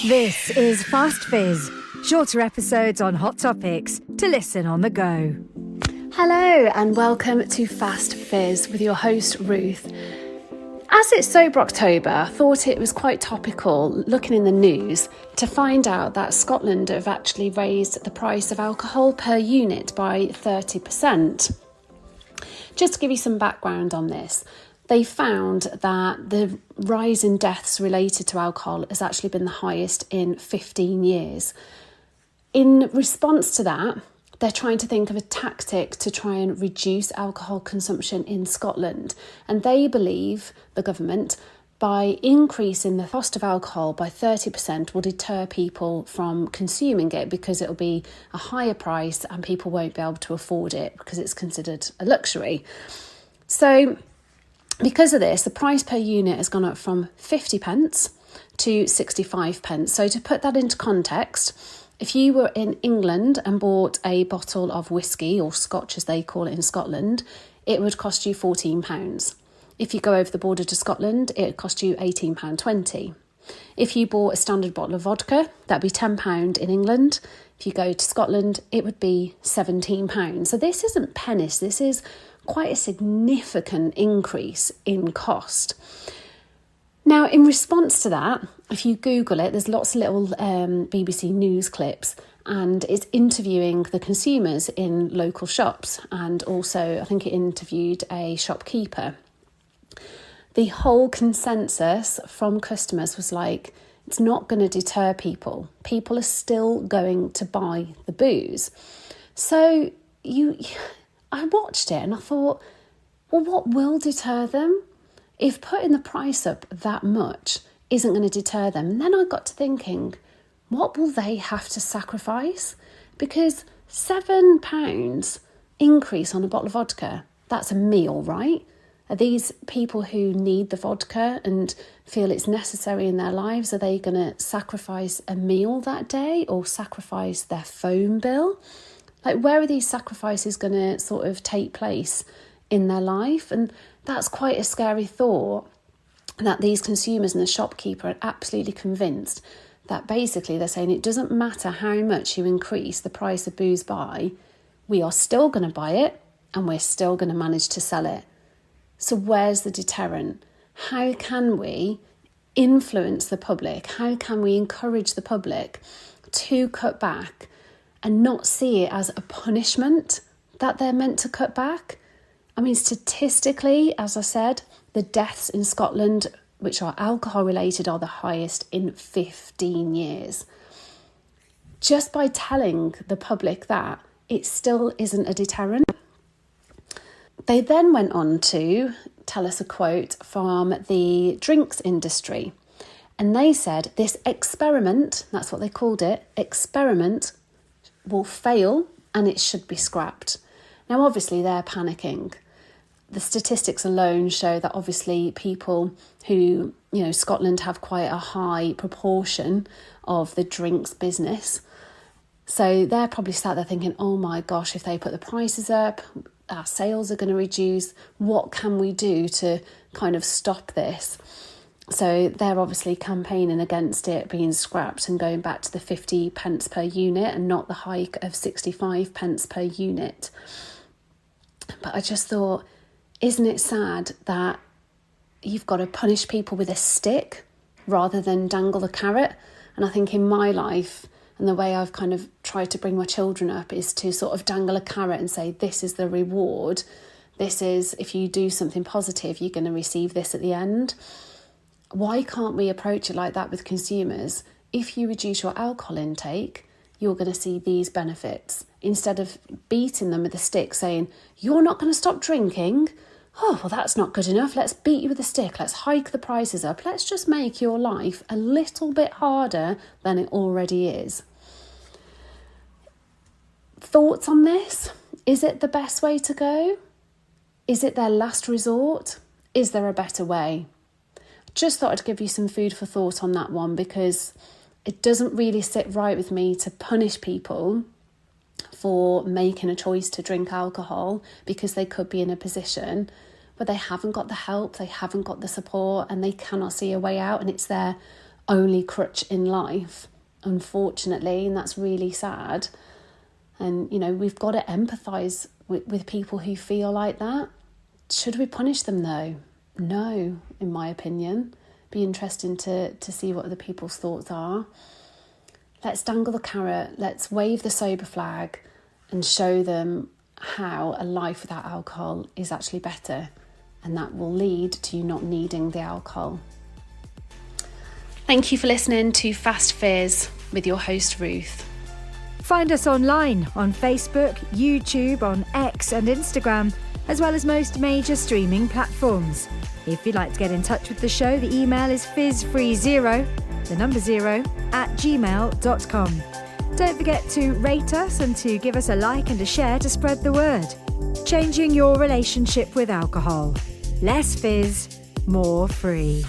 This is Fast Fizz, shorter episodes on hot topics to listen on the go. Hello and welcome to Fast Fizz with your host Ruth. As it's Sober October, I thought it was quite topical looking in the news to find out that Scotland have actually raised the price of alcohol per unit by 30%. Just to give you some background on this, they found that the rise in deaths related to alcohol has actually been the highest in 15 years. In response to that, they're trying to think of a tactic to try and reduce alcohol consumption in Scotland. And they believe, the government, by increasing the cost of alcohol by 30% will deter people from consuming it because it'll be a higher price and people won't be able to afford it because it's considered a luxury. So because of this, the price per unit has gone up from 50 pence to 65 pence. So to put that into context, if you were in England and bought a bottle of whiskey, or scotch as they call it in Scotland, it would cost you £14. If you go over the border to Scotland, it would cost you £18.20. If you bought a standard bottle of vodka, that'd be £10 in England. If you go to Scotland, it would be £17. So this isn't pennies, this is quite a significant increase in cost. Now, in response to that, if you Google it, there's lots of little BBC News clips and it's interviewing the consumers in local shops, and also I think it interviewed a shopkeeper. The whole consensus from customers was like, it's not going to deter people. People are still going to buy the booze. So I watched it and I thought, well, what will deter them? If putting the price up that much isn't going to deter them. And then I got to thinking, what will they have to sacrifice? Because £7 increase on a bottle of vodka, that's a meal, right? Are these people who need the vodka and feel it's necessary in their lives, are they going to sacrifice a meal that day or sacrifice their phone bill? Like, where are these sacrifices going to sort of take place in their life? And that's quite a scary thought, that these consumers and the shopkeeper are absolutely convinced that basically they're saying it doesn't matter how much you increase the price of booze by, we are still going to buy it and we're still going to manage to sell it. So where's the deterrent? How can we influence the public? How can we encourage the public to cut back and not see it as a punishment that they're meant to cut back? I mean, statistically, as I said, the deaths in Scotland, which are alcohol related, are the highest in 15 years. Just by telling the public that, it still isn't a deterrent. They then went on to tell us a quote from the drinks industry. And they said this experiment, that's what they called it, experiment, will fail and it should be scrapped. Now, obviously, they're panicking. The statistics alone show that obviously people who, Scotland have quite a high proportion of the drinks business. So they're probably sat there thinking, oh my gosh, if they put the prices up, our sales are going to reduce. What can we do to kind of stop this? So they're obviously campaigning against it being scrapped and going back to the 50 pence per unit and not the hike of 65 pence per unit. But I just thought, isn't it sad that you've got to punish people with a stick rather than dangle a carrot? And I think in my life, and the way I've kind of tried to bring my children up is to sort of dangle a carrot and say, this is the reward. This is, if you do something positive, you're going to receive this at the end. Why can't we approach it like that with consumers? If you reduce your alcohol intake, you're going to see these benefits. Instead of beating them with a stick saying, you're not going to stop drinking. Oh, well, that's not good enough. Let's beat you with a stick. Let's hike the prices up. Let's just make your life a little bit harder than it already is. Thoughts on this? Is it the best way to go? Is it their last resort? Is there a better way? Just thought I'd give you some food for thought on that one, because it doesn't really sit right with me to punish people for making a choice to drink alcohol because they could be in a position where they haven't got the help, they haven't got the support, and they cannot see a way out, and it's their only crutch in life, unfortunately, and that's really sad. And, we've got to empathise with people who feel like that. Should we punish them though? No, in my opinion. Be interesting to see what other people's thoughts are. Let's dangle the carrot, let's wave the sober flag and show them how a life without alcohol is actually better, and that will lead to you not needing the alcohol. Thank you for listening to Fast Fizz with your host Ruth. Find us online on Facebook, YouTube, on X and Instagram, as well as most major streaming platforms. If you'd like to get in touch with the show, the email is fizzfree0, the number 0, @gmail.com. Don't forget to rate us and to give us a like and a share to spread the word. Changing your relationship with alcohol. Less fizz, more free.